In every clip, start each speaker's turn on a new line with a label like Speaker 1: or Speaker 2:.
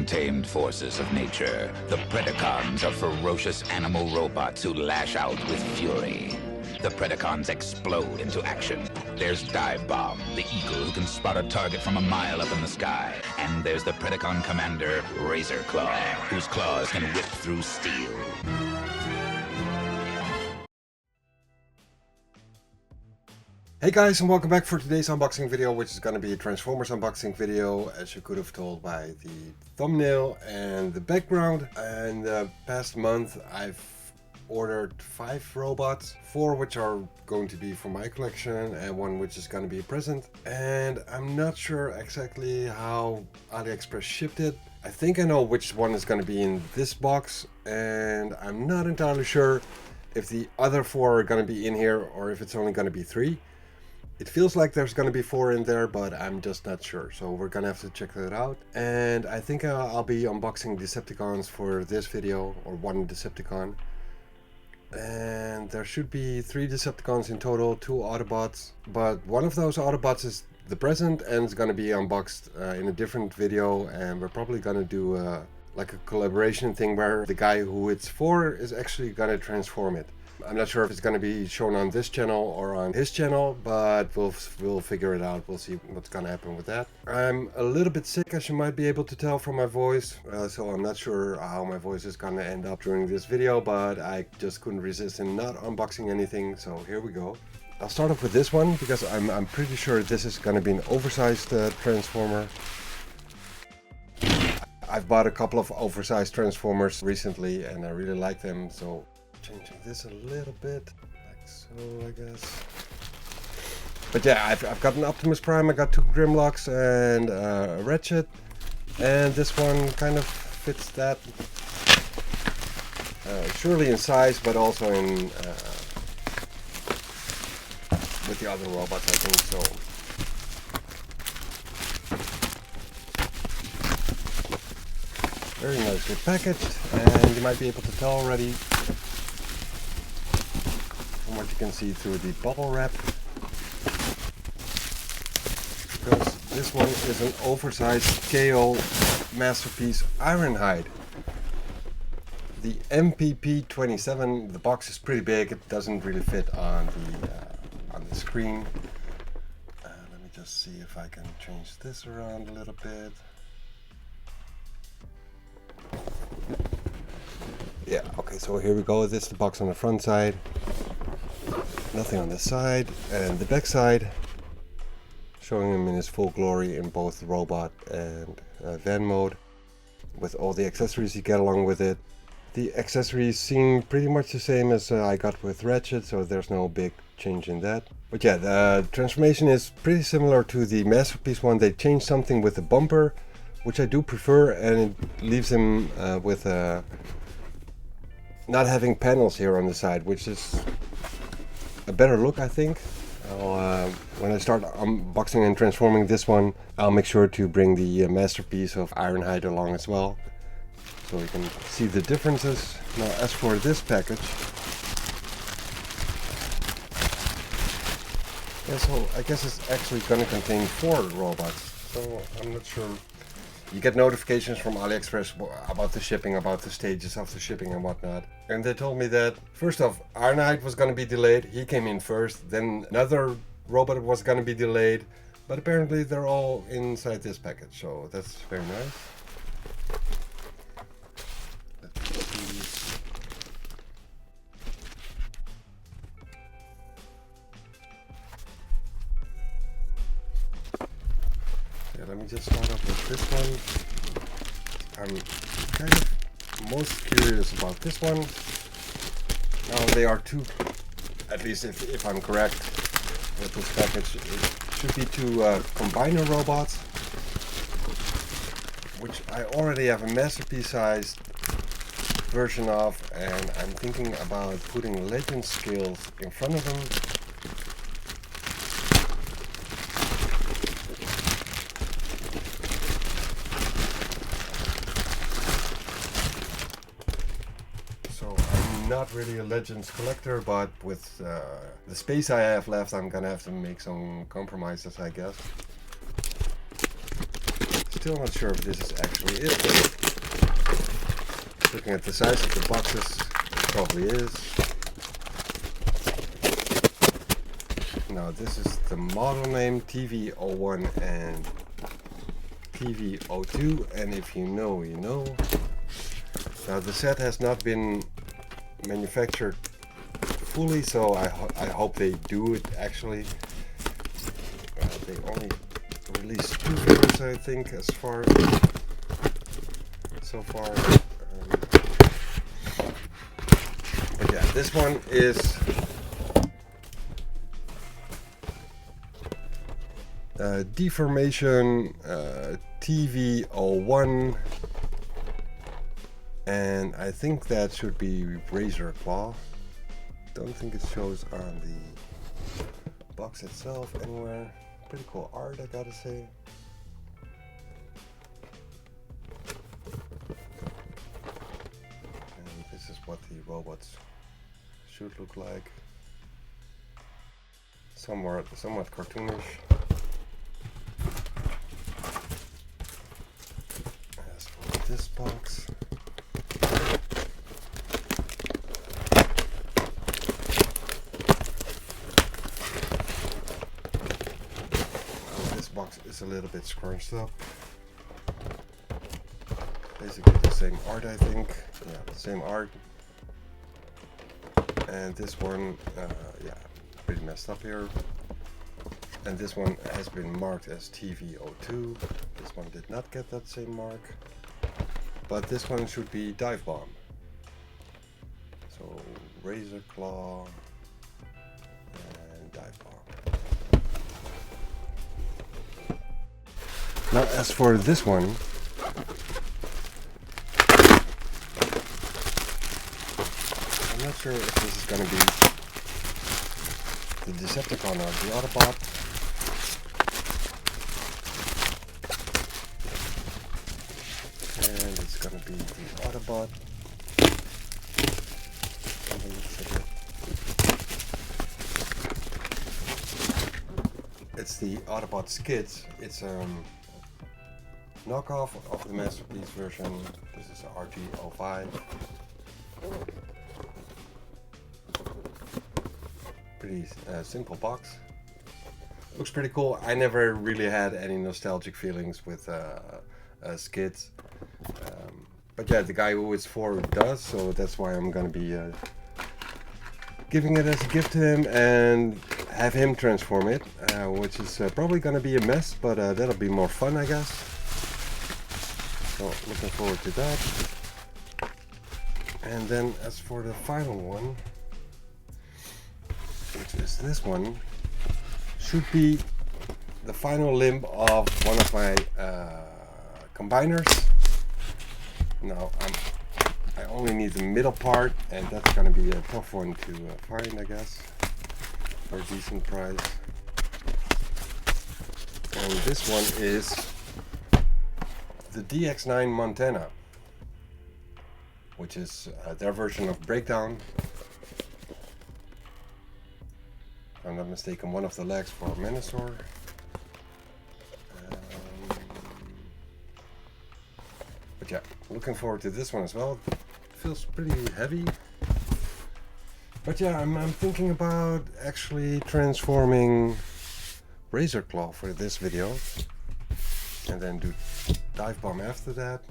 Speaker 1: untamed forces of nature. The Predacons are ferocious animal robots who lash out with fury. The Predacons explode into action. There's Dive Bomb, the eagle who can spot a target from a mile up in the sky. And there's the Predacon commander, RAZORCLAW, whose claws can whip through steel.
Speaker 2: Hey guys, and welcome back for today's unboxing video, which is going to be a Transformers unboxing video, as you could have told by the thumbnail and the background. And the past month I've ordered 5 robots, 4 which are going to be for my collection and 1 which is going to be a present. And I'm not sure exactly how AliExpress shipped it. I think I know which one is going to be in this box, and I'm not entirely sure if the other 4 are going to be in here or if it's only going to be 3. It feels like there's going to be 4 in there, but I'm just not sure. So we're going to have to check that out. And I think I'll be unboxing Decepticons for this video, or 1 Decepticon. And there should be 3 Decepticons in total, 2 Autobots. But one of those Autobots is the present and it's going to be unboxed in a different video. And we're probably going to do like a collaboration thing where the guy who it's for is actually going to transform it. I'm not sure if it's going to be shown on this channel or on his channel, but we'll figure it out. We'll see what's going to happen with that. I'm a little bit sick, as you might be able to tell from my voice, so I'm not sure how my voice is going to end up during this video, but I just couldn't resist in not unboxing anything, so here we go. I'll start off with this one because I'm pretty sure this is going to be an oversized Transformer. I've bought a couple of oversized Transformers recently and I really like them, so changing this a little bit, like so, I guess. But yeah, I've got an Optimus Prime, I got 2 Grimlocks and a Ratchet, and this one kind of fits that. Surely in size, but also in with the other robots, I think so. Very nicely packaged, and you might be able to tell already from what you can see through the bubble wrap, because this one is an oversized KO Masterpiece Ironhide. The MPP-27. The box is pretty big. It doesn't really fit on the screen. Let me just see if I can change this around a little bit. Yeah, okay, so here we go. This is the box on the front side. Nothing on the side, and the back side, showing him in his full glory in both robot and van mode, with all the accessories you get along with it. The accessories seem pretty much the same as I got with Ratchet, so there's no big change in that. But yeah, the transformation is pretty similar to the Masterpiece one. They changed something with the bumper, which I do prefer, and it leaves him with not having panels here on the side, which is a better look, I think. When I start unboxing and transforming this one, I'll make sure to bring the Masterpiece of Ironhide along as well, so we can see the differences. Now, as for this package, yeah, so I guess it's actually going to contain 4 robots, so I'm not sure. You get notifications from AliExpress about the shipping, about the stages of the shipping and whatnot. And they told me that, first off, Ironhide was going to be delayed. He came in first. Then another robot was going to be delayed. But apparently they're all inside this package. So that's very nice. Let's see. Yeah, let me just start off with this one. I'm kind of most curious about this one. Now they are 2, at least if I'm correct with this package, it should be 2 combiner robots, which I already have a Masterpiece sized version of, and I'm thinking about putting Legend scales in front of them. Not really a Legends collector, but with the space I have left, I'm gonna have to make some compromises, I guess. still not sure if this is actually it. Looking at the size of the boxes, it probably is. Now this is the model name TV-01 and TV-02, and if you know, you know. Now the set has not been manufactured fully, so I hope they do it actually. They only released 2 figures, I think, as far so far. But yeah, this one is Deformation TV-01, and I think that should be RAZORCLAW. Don't think it shows on the box itself anywhere. Pretty cool art, I gotta say. And this is what the robots should look like. Somewhat cartoonish. As for this box, is a little bit scrunched up. Basically the same art, I think. Yeah, the same art. And this one, yeah, pretty messed up here. And this one has been marked as TV-02. This one did not get that same mark. But this one should be Dive Bomb. So RAZORCLAW and Dive Bomb. Now, as for this one, I'm not sure if this is going to be the Decepticon or the Autobot. And it's going to be the Autobot. It's the Autobot Skids. It's knockoff of the Masterpiece version. This is RG05. Pretty simple box. Looks pretty cool. I never really had any nostalgic feelings with Skids. But yeah, the guy who it's for does, so that's why I'm gonna be giving it as a gift to him and have him transform it, which is probably gonna be a mess, but that'll be more fun, I guess. So looking forward to that. And then as for the final one, which is this one, should be the final limb of one of my combiners. Now I only need the middle part, and that's gonna be a tough one to find, I guess, for a decent price. And this one is the DX9 Montana, which is their version of Breakdown. If I'm not mistaken, one of the legs for Menasor. But yeah, looking forward to this one as well. It feels pretty heavy. But yeah, I'm thinking about actually transforming RAZORCLAW for this video, and then do Dive Bomb after that.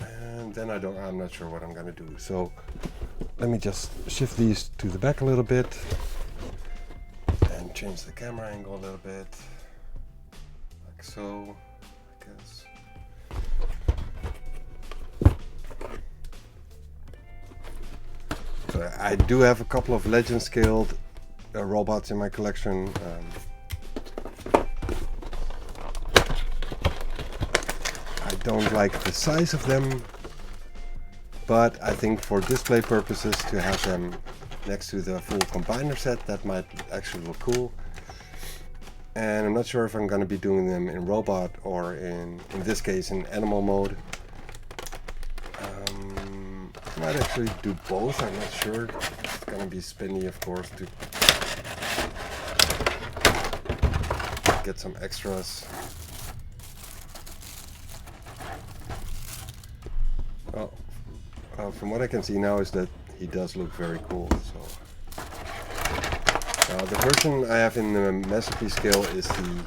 Speaker 2: And then I'm not sure what I'm gonna do. So let me just shift these to the back a little bit and change the camera angle a little bit, like so, I guess. So I do have a couple of legend scaled robots in my collection. I don't like the size of them, but I think for display purposes to have them next to the full combiner set, that might actually look cool. And I'm not sure if I'm going to be doing them in robot or in this case in animal mode. I might actually do both, I'm not sure. It's going to be spinny, of course, to get some extras. From what I can see now is that he does look very cool. So the version I have in the masterpiece scale is the,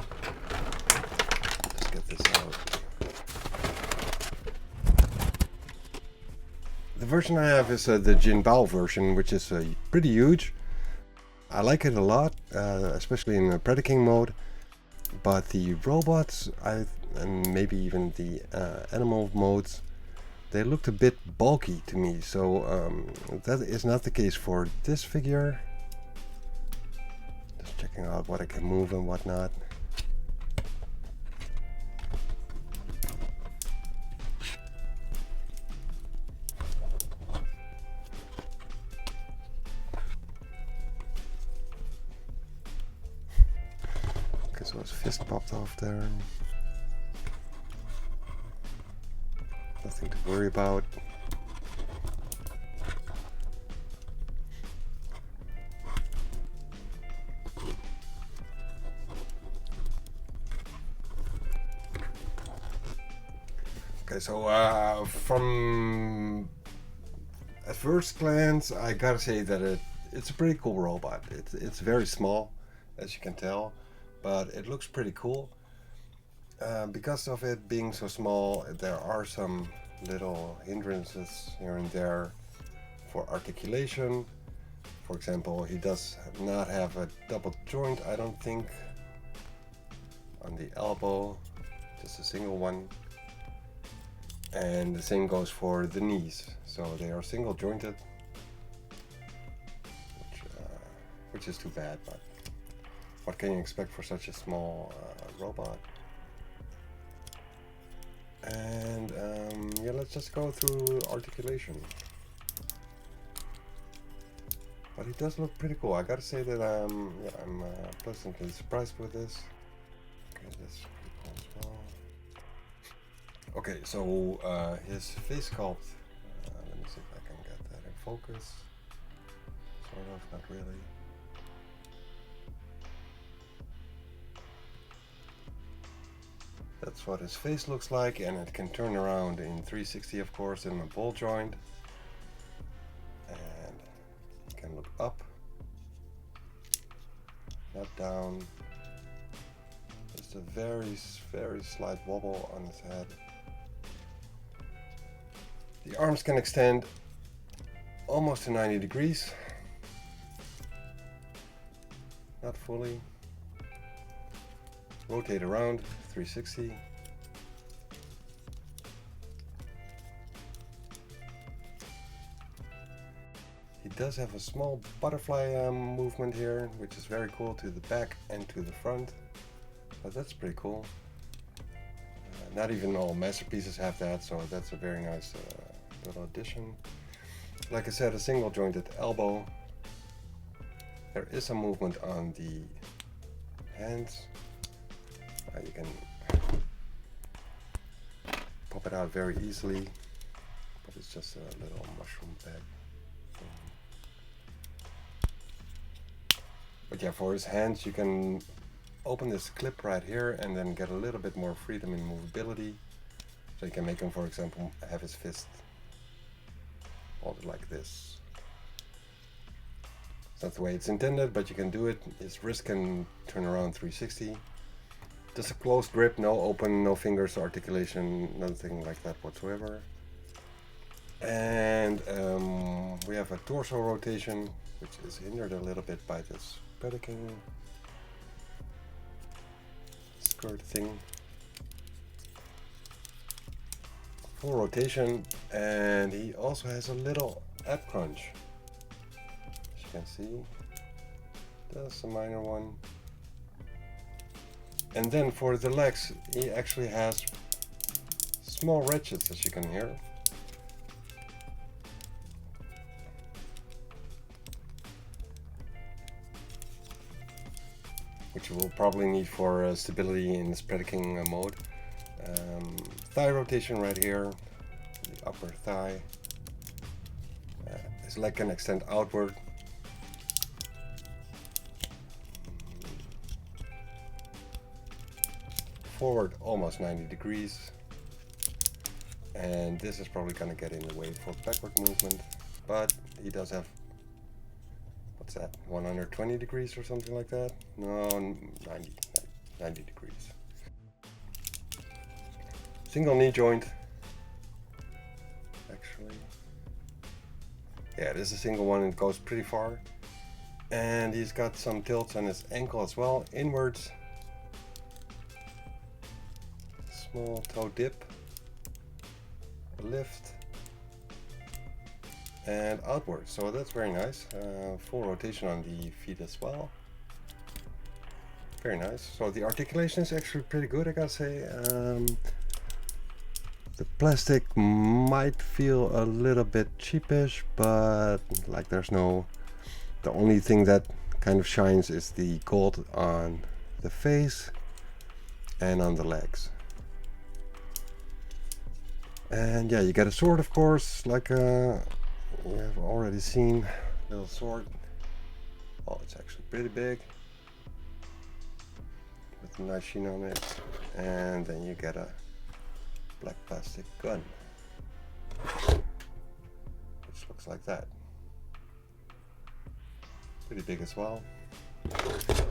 Speaker 2: let's get this out. The version I have is the Jinbao version, which is pretty huge. I like it a lot, especially in the Predaking mode. But the robots, and maybe even the animal modes, they looked a bit bulky to me. So that is not the case for this figure. Just checking out what I can move and whatnot. So his fist popped off there. Nothing to worry about. Okay, so from at first glance, I gotta say that it's a pretty cool robot. It's very small, as you can tell. But it looks pretty cool. Because of it being so small, there are some little hindrances here and there for articulation. For example, he does not have a double joint, I don't think, on the elbow, just a single one. And the same goes for the knees, so they are single jointed, which is too bad, but what can you expect for such a small robot? And yeah, let's just go through articulation. But he does look pretty cool. I gotta say that I'm pleasantly surprised with this. Okay, that's pretty cool as well. Okay, so his face sculpt. Let me see if I can get that in focus. Sort of, not really. That's what his face looks like, and it can turn around in 360, of course, in a ball joint. And it can look up, not down. Just a very, very slight wobble on his head. The arms can extend almost to 90 degrees. Not fully. Rotate around 360. He does have a small butterfly movement here, which is very cool to the back and to the front. But that's pretty cool. Not even all masterpieces have that, so that's a very nice little addition. Like I said, a single jointed elbow. There is some movement on the hands. You can pop it out very easily, but it's just a little mushroom bag. But yeah, for his hands, you can open this clip right here and then get a little bit more freedom in movability. So you can make him, for example, have his fist folded like this. It's not the way it's intended, but you can do it. His wrist can turn around 360. Just a closed grip, no open, no fingers, articulation, nothing like that whatsoever. And we have a torso rotation, which is hindered a little bit by this Predaking skirt thing. Full rotation, and he also has a little ab crunch. As you can see, that's a minor one. And then for the legs, he actually has small ratchets, as you can hear. Which you will probably need for stability in this Predaking mode. Thigh rotation right here, the upper thigh. His leg can extend outward. Forward almost 90 degrees. and this is probably gonna get in the way for backward movement, but he does have, what's that, 120 degrees or something like that? No, 90 degrees. Single knee joint, actually. Yeah, this is a single one and it goes pretty far. And he's got some tilts on his ankle as well, inwards. Small toe dip, lift, and outwards. So that's very nice. Full rotation on the feet as well. Very nice. So the articulation is actually pretty good, I gotta say. The plastic might feel a little bit cheapish, but like there's no, the only thing that kind of shines is the gold on the face and on the legs. And yeah, you get a sword, of course, like you have already seen. Little sword. Oh, it's actually pretty big, with a nice sheen on it. And then you get a black plastic gun, which looks like that. Pretty big as well.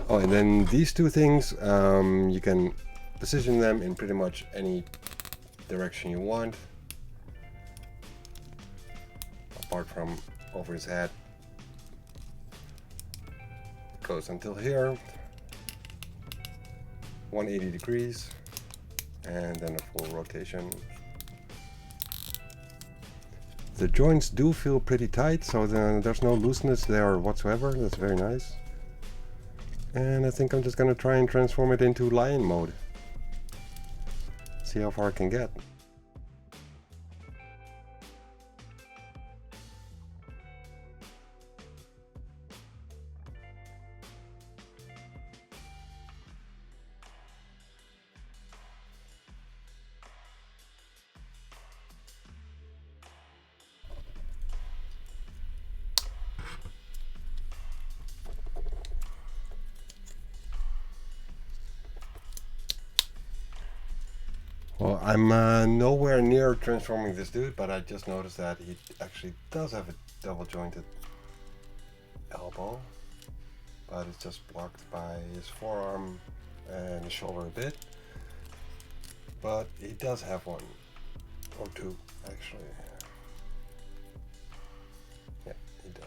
Speaker 2: Oh, and then these two things, you can position them in pretty much any direction you want, apart from over his head. It goes until here, 180 degrees, and then a full rotation. The joints do feel pretty tight, so there's no looseness there whatsoever. That's very nice. And I think I'm just gonna try and transform it into lion mode. See how far I can get. Well, I'm nowhere near transforming this dude, but I just noticed that he actually does have a double jointed elbow, but it's just blocked by his forearm and his shoulder a bit. But he does have one or two, actually. Yeah, he does.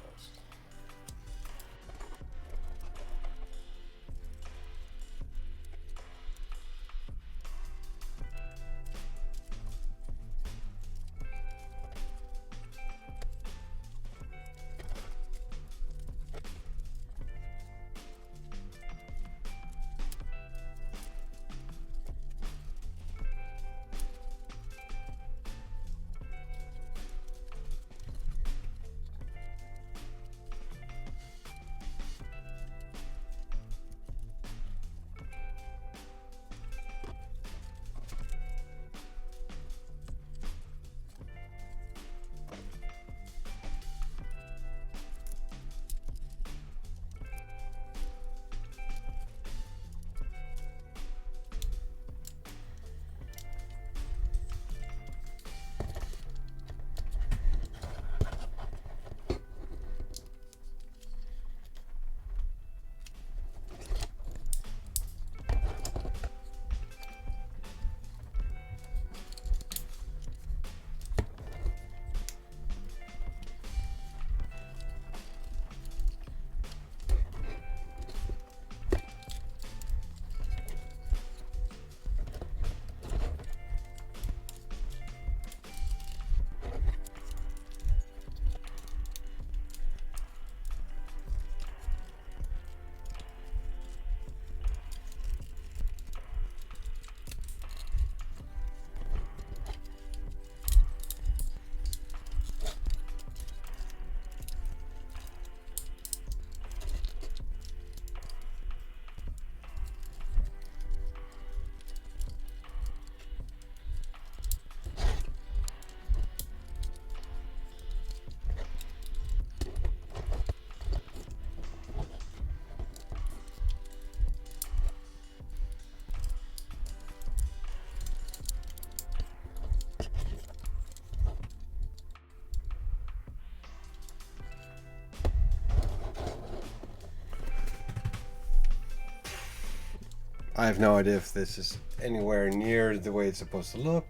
Speaker 2: I have no idea if this is anywhere near the way it's supposed to look,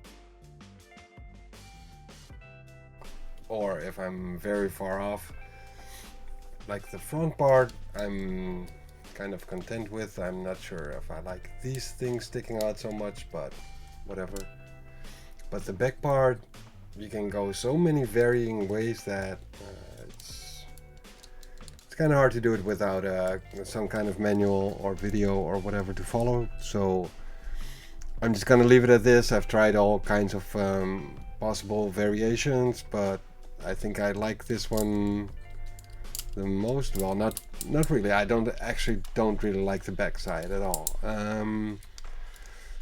Speaker 2: or if I'm very far off. Like the front part, I'm kind of content with. I'm not sure if I like these things sticking out so much, but whatever. But the back part, you can go so many varying ways that it's kind of hard to do it without some kind of manual or video or whatever to follow. So I'm just gonna leave it at this. I've tried all kinds of possible variations, but I think I like this one the most. Well, not really. I don't really like the back side at all.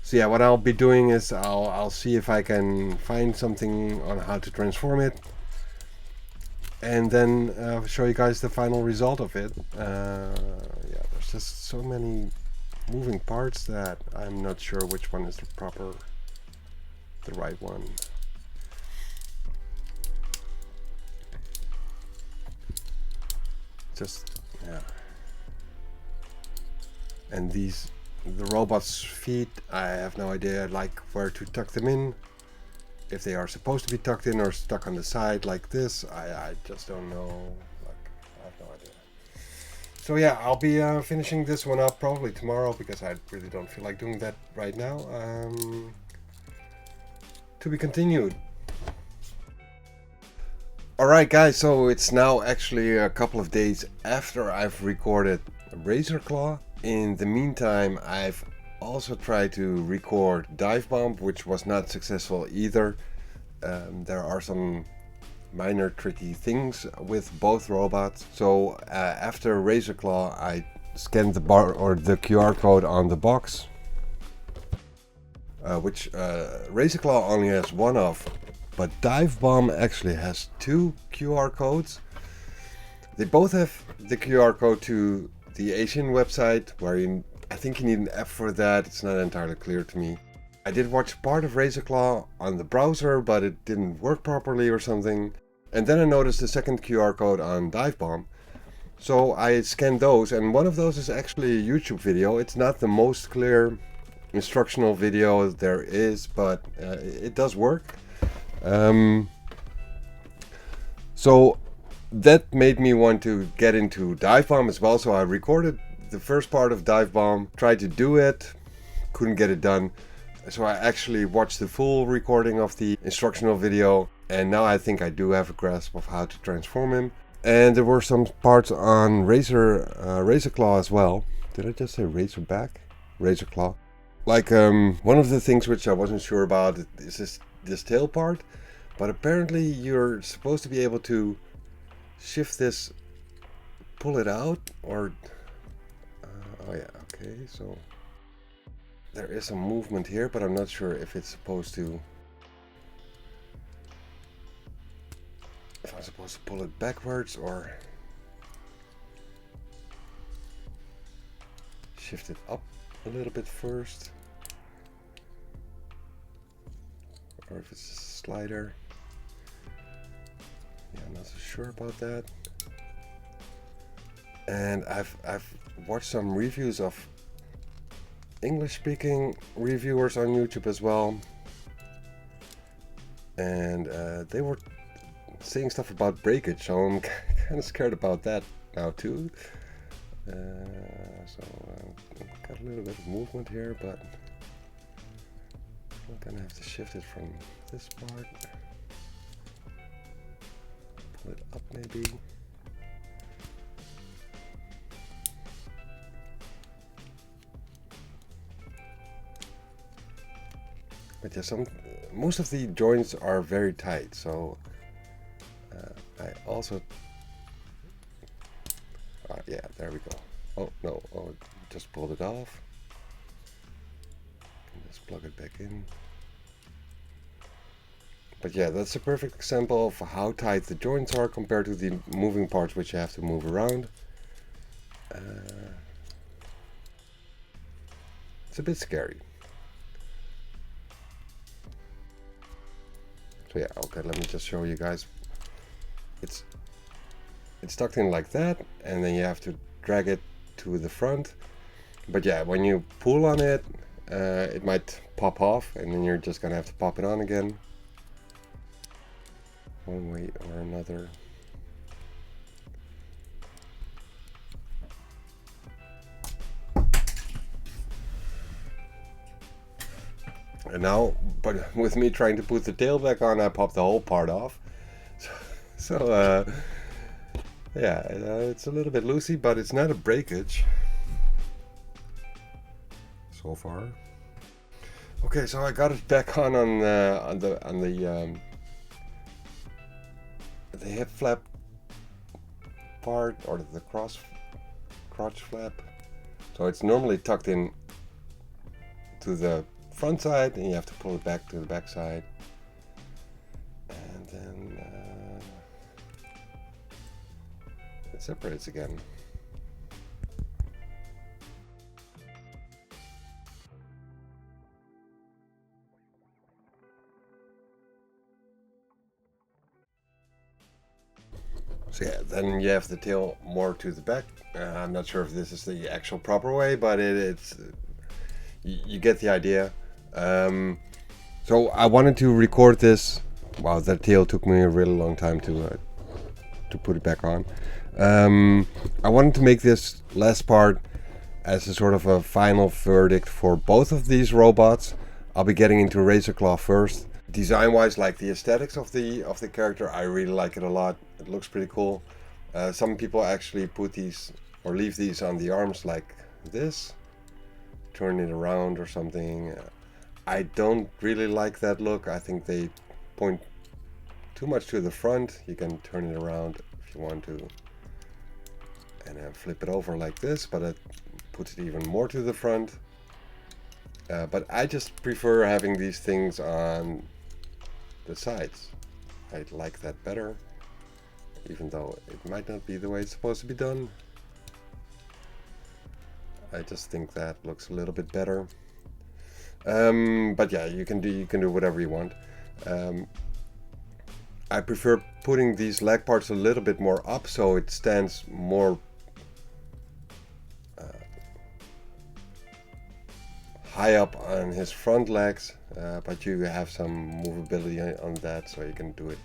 Speaker 2: So yeah, what I'll be doing is I'll see if I can find something on how to transform it, and then show you guys the final result of it. Yeah, there's just so many moving parts that I'm not sure which one is the right one. Just, yeah. And the robot's feet, I have no idea like where to tuck them in. If they are supposed to be tucked in or stuck on the side like this, I just don't know. Like, I have no idea. So yeah, I'll be finishing this one up probably tomorrow, because I really don't feel like doing that right now. To be continued. Alright guys, so it's now actually a couple of days after I've recorded RAZORCLAW. In the meantime, I've also tried to record Dive Bomb, which was not successful either. There are some minor tricky things with both robots. So after RAZORCLAW, I scanned the QR code on the box, which RAZORCLAW only has one of. But Dive Bomb actually has 2 QR codes. They both have the QR code to the Asian website, where I think you need an app for that. It's not entirely clear to me. I did watch part of RAZORCLAW on the browser, but it didn't work properly or something. And then I noticed the second QR code on Dive Bomb. So I scanned those, and one of those is actually a YouTube video. It's not the most clear instructional video there is, but it does work. So that made me want to get into Dive Bomb as well. So I recorded the first part of Dive Bomb, tried to do it, couldn't get it done. So I actually watched the full recording of the instructional video, and now I think I do have a grasp of how to transform him. And there were some parts on RAZORCLAW as well. Did I just say Razorback? RAZORCLAW. Like one of the things which I wasn't sure about is this tail part, but apparently you're supposed to be able to shift this, pull it out, or oh yeah, okay, so there is some movement here, but I'm not sure if it's supposed to, if I'm supposed to pull it backwards or shift it up a little bit first, or if it's a slider. Yeah, I'm not so sure about that. And I've watched some reviews of English-speaking reviewers on YouTube as well, and they were saying stuff about breakage, so I'm kind of scared about that now too. So I've got a little bit of movement here, but I'm gonna have to shift it from this part, pull it up maybe. But yeah, most of the joints are very tight, so I also, yeah, there we go. Oh no, oh, just pulled it off. Just plug it back in. But yeah, that's a perfect example of how tight the joints are compared to the moving parts which you have to move around. It's a bit scary. So yeah, okay, let me just show you guys. It's tucked in like that, and then you have to drag it to the front. But yeah, when you pull on it, it might pop off, and then you're just gonna have to pop it on again, one way or another. And now, but with me trying to put the tail back on, I popped the whole part off. So yeah, it's a little bit loosey, but it's not a breakage so far. Okay, so I got it back on the hip flap part, or the crotch flap. So it's normally tucked in to the front side, and you have to pull it back to the back side, and then it separates again. So yeah, then you have the tail more to the back. I'm not sure if this is the actual proper way, but it's you get the idea. So I wanted to record this. Wow, that tail took me a really long time to put it back on. I wanted to make this last part as a sort of a final verdict for both of these robots. I'll be getting into RAZORCLAW first. Design-wise, like the aesthetics of the character, I really like it a lot. It looks pretty cool. Some people actually put these or leave these on the arms like this, turn it around or something. I don't really like that look. I think they point too much to the front. You can turn it around if you want to, and then flip it over like this, but it puts it even more to the front. But I just prefer having these things on the sides. I like that better, even though it might not be the way it's supposed to be done. I just think that looks a little bit better. But yeah, you can do whatever you want. I prefer putting these leg parts a little bit more up, so it stands more high up on his front legs, but you have some movability on that, so you can do it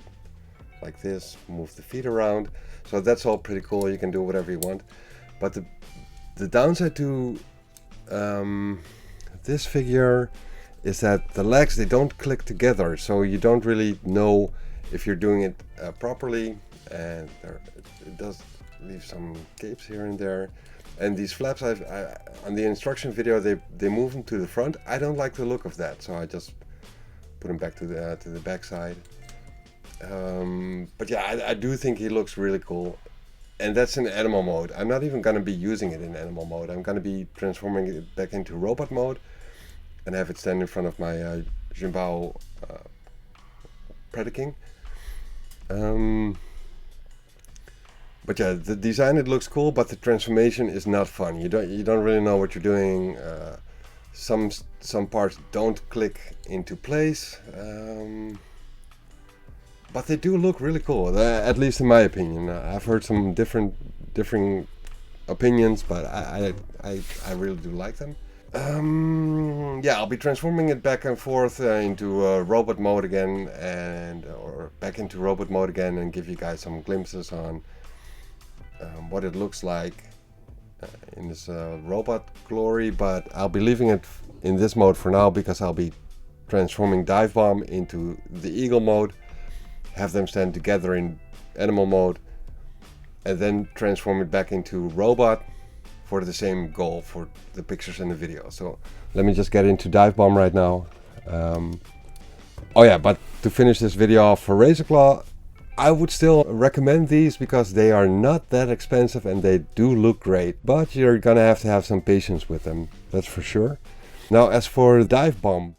Speaker 2: like this, move the feet around. So that's all pretty cool. You can do whatever you want. But the downside to this figure is that the legs, they don't click together, so you don't really know if you're doing it properly, and it does leave some gapes here and there. And these flaps, on the instruction video, they move them to the front. I don't like the look of that, so I just put him back to the back side. But yeah, I do think he looks really cool. And that's in animal mode. I'm not even going to be using it in animal mode. I'm going to be transforming it back into robot mode and have it stand in front of my Jimbao Predaking. But yeah, the design, it looks cool, but the transformation is not fun. You don't really know what you're doing. Some parts don't click into place, but they do look really cool. At least in my opinion. I've heard some different opinions, but I really do like them. Yeah, I'll be transforming it back and forth into robot mode again, or back into robot mode again, and give you guys some glimpses on what it looks like in this robot glory. But I'll be leaving it in this mode for now, because I'll be transforming Dive Bomb into the Eagle mode, have them stand together in animal mode, and then transform it back into robot for the same goal for the pictures and the video. So let me just get into Dive Bomb right now. Oh yeah, but to finish this video off for RAZORCLAW, I would still recommend these because they are not that expensive and they do look great, but you're gonna have to have some patience with them, that's for sure. Now, as for Dive Bomb,